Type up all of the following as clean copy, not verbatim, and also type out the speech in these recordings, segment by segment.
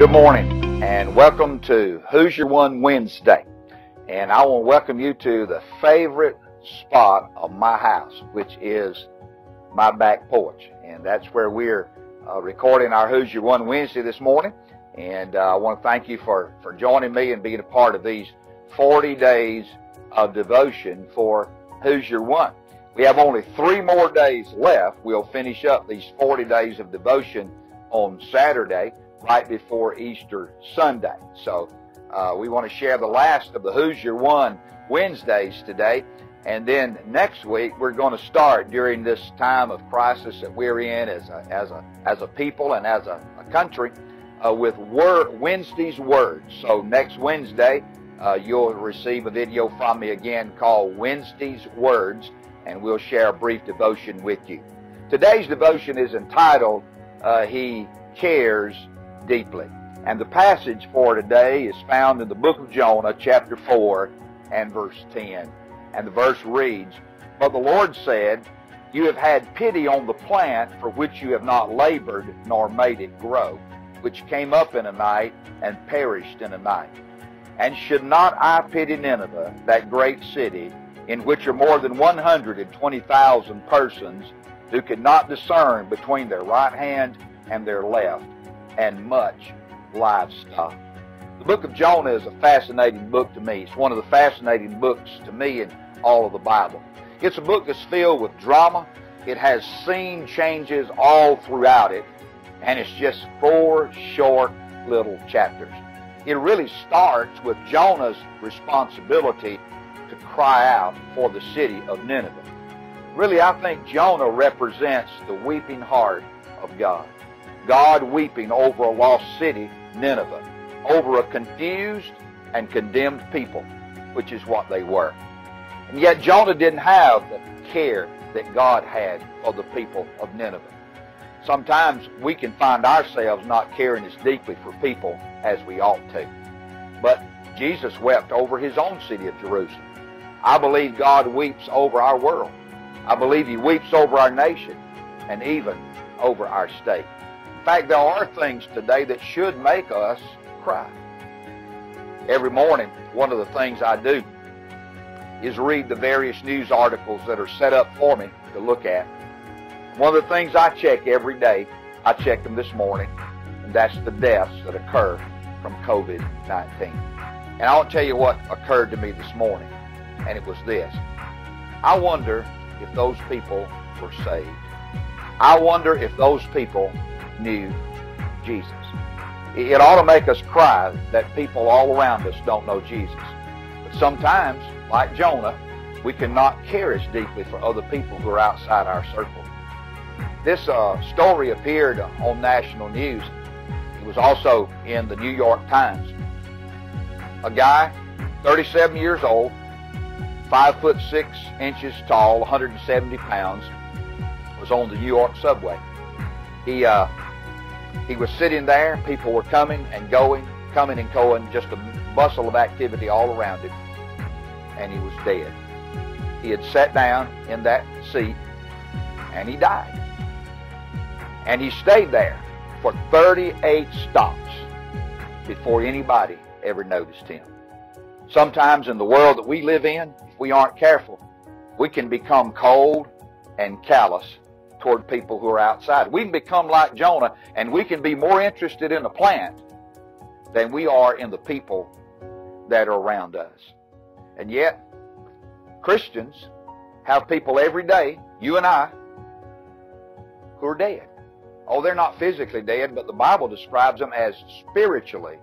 Good morning and welcome to Who's Your One Wednesday. And I want to welcome you to the favorite spot of my house, which is my back porch. And that's where we're recording our Who's Your One Wednesday this morning. And I want to thank you for joining me and being a part of these 40 days of devotion for Who's Your One. We have only 3 more days left. We'll finish up these 40 days of devotion on Saturday, right before Easter Sunday. So we want to share the last of the Who's Your One Wednesdays today. And then next week, we're going to start during this time of crisis that we're in as a people and as a country with Wednesday's Words. So next Wednesday, you'll receive a video from me again called Wednesday's Words, and we'll share a brief devotion with you. Today's devotion is entitled, He Cares Deeply. And the passage for today is found in the book of Jonah, chapter 4 and verse 10. And the verse reads, "But the Lord said, You have had pity on the plant for which you have not labored nor made it grow, which came up in a night and perished in a night. And should not I pity Nineveh, that great city, in which are more than 120,000 persons who could not discern between their right hand and their left, and much livestock." The book of Jonah is a fascinating book to me. It's one of the fascinating books to me in all of the Bible. It's a book that's filled with drama. It has scene changes all throughout it, and it's just 4 short little chapters. It really starts with Jonah's responsibility to cry out for the city of Nineveh. Really, I think Jonah represents the weeping heart of God. God weeping over a lost city, Nineveh, over a confused and condemned people, which is what they were. And yet Jonah didn't have the care that God had for the people of Nineveh. Sometimes we can find ourselves not caring as deeply for people as we ought to. But Jesus wept over his own city of Jerusalem. I believe God weeps over our world. I believe he weeps over our nation and even over our state. In fact, there are things today that should make us cry. Every morning, one of the things I do is read the various news articles that are set up for me to look at. One of the things I check every day, I checked them this morning, and that's the deaths that occur from COVID-19. And I want to tell you what occurred to me this morning, and it was this. I wonder if those people were saved. I wonder if those people knew Jesus. It ought to make us cry that people all around us don't know Jesus. But sometimes, like Jonah, we cannot care as deeply for other people who are outside our circle. This story appeared on national news. It was also in the New York Times. A guy, 37 years old, 5'6" tall, 170 pounds, was on the New York subway. He was sitting there. People were coming and going, just a bustle of activity all around him, and he was dead. He had sat down in that seat, and he died. And he stayed there for 38 stops before anybody ever noticed him. Sometimes in the world that we live in, if we aren't careful, we can become cold and callous toward people who are outside. We can become like Jonah, and we can be more interested in the plant than we are in the people that are around us. And yet, Christians have people every day, you and I, who are dead. Oh, they're not physically dead, but the Bible describes them as spiritually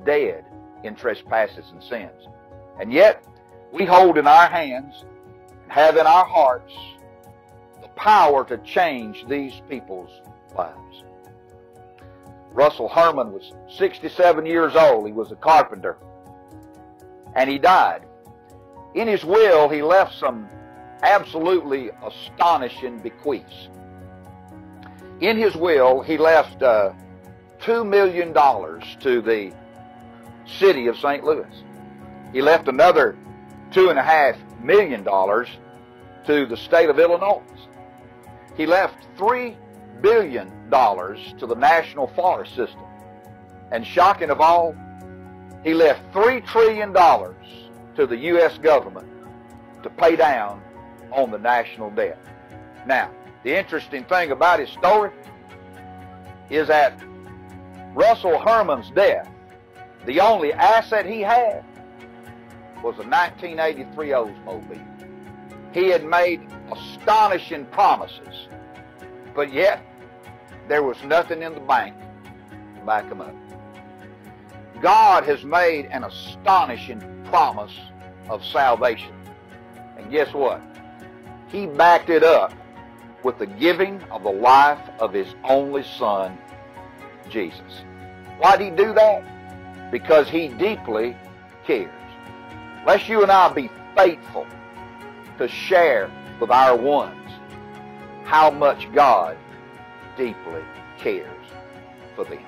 dead in trespasses and sins. And yet, we hold in our hands and have in our hearts the power to change these people's lives. Russell Herman was 67 years old. He was a carpenter, and he died. In his will, he left some absolutely astonishing bequests. In his will, he left $2 million to the city of St. Louis. He left another $2.5 million to the state of Illinois. He left $3 billion to the National Forest System. And shocking of all, he left $3 trillion to the U.S. government to pay down on the national debt. Now, the interesting thing about his story is that Russell Herman's death, the only asset he had was a 1983 Oldsmobile. He had made astonishing promises, but yet there was nothing in the bank to back him up. God has made an astonishing promise of salvation. And guess what? He backed it up with the giving of the life of his only Son, Jesus. Why did he do that? Because he deeply cares. Lest you and I be faithful to share with our ones how much God deeply cares for them.